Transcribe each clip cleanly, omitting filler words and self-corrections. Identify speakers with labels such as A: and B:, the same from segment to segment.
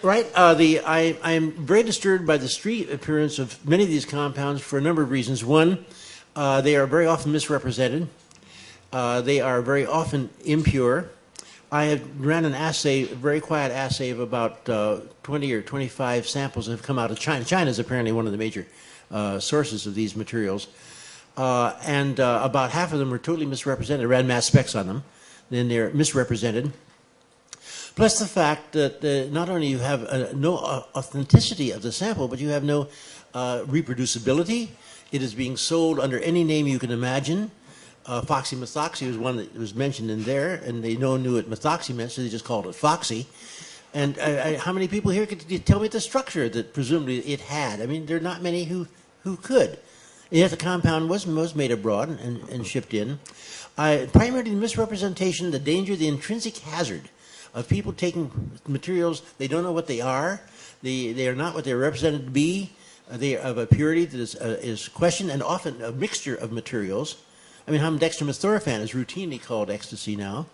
A: Right. I am very disturbed by the street appearance of many of these compounds for a number of reasons. One, they are very often misrepresented. They are very often impure. I have ran an assay, a very quiet assay of about 20 or 25 samples that have come out of China. China is apparently one of the major sources of these materials. And about half of them are totally misrepresented. I ran mass specs on them. Then they're misrepresented. Plus the fact that not only you have no authenticity of the sample, but you have no reproducibility. It is being sold under any name you can imagine. Foxymethoxy was one that was mentioned in there, and they no one knew what methoxy meant, so they just called it Foxy. And how many people here could tell me the structure that presumably it had? I mean, there are not many who could. Yet the compound was made abroad and shipped in. Primarily the misrepresentation, the danger, the intrinsic hazard of people taking materials, they don't know what they are. They are not what they're represented to be. They are of a purity that is questioned, and often a mixture of materials. I mean, dextromethorphan is routinely called ecstasy now.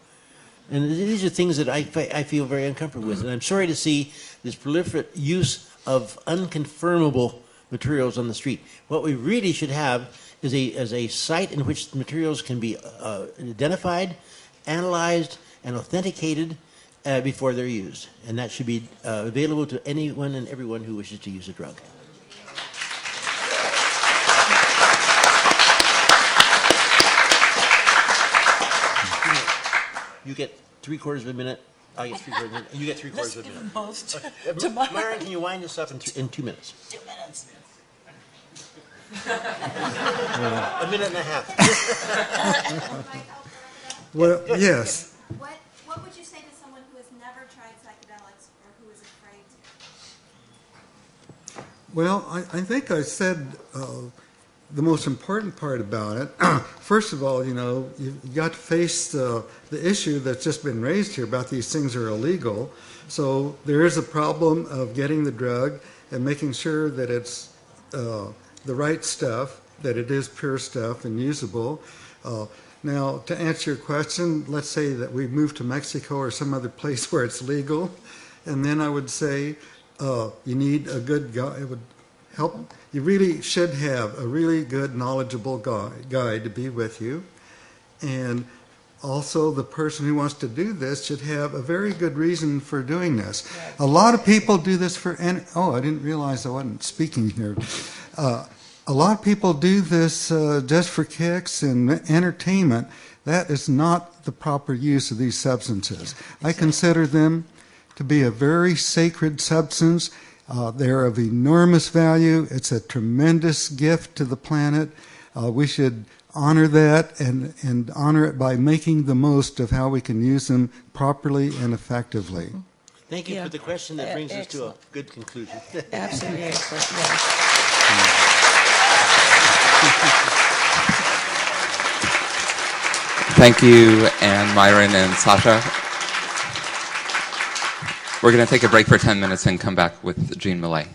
A: And these are things that I feel very uncomfortable with. And I'm sorry to see this proliferate use of unconfirmable materials on the street. What we really should have is a site in which materials can be identified, analyzed, and authenticated before they're used. And that should be available to anyone and everyone who wishes to use a drug. You get 3/4 of a minute. I get 3/4 of a minute. You get 3/4 of a minute.
B: Most to Myron.
A: Myron, can you wind this up in 2 minutes?
B: 2 minutes.
A: A minute and a half.
C: Well, yes.
D: What would you say to someone who has never tried psychedelics or who is afraid to?
C: Well, I think I said the most important part about it. First of all, you've got to face the issue that's just been raised here about these things are illegal. So there is a problem of getting the drug and making sure that it's the right stuff, that it is pure stuff and usable. Now, to answer your question, let's say that we move to Mexico or some other place where it's legal, and then I would say you need a good guide. It would help. You really should have a really good, knowledgeable guide to be with you. And also, the person who wants to do this should have a very good reason for doing this. A lot of people do this for... I didn't realize I wasn't speaking here. A lot of people do this just for kicks and entertainment. That is not the proper use of these substances. I consider them to be a very sacred substance. They're of enormous value. It's a tremendous gift to the planet. We should honor that and honor it by making the most of how we can use them properly and effectively.
A: Thank you for the question. That brings us to a good conclusion.
B: Absolutely excellent.
E: Thank you, Anne, Myron, and Sasha. We're going to take a break for 10 minutes and come back with Jean Millet.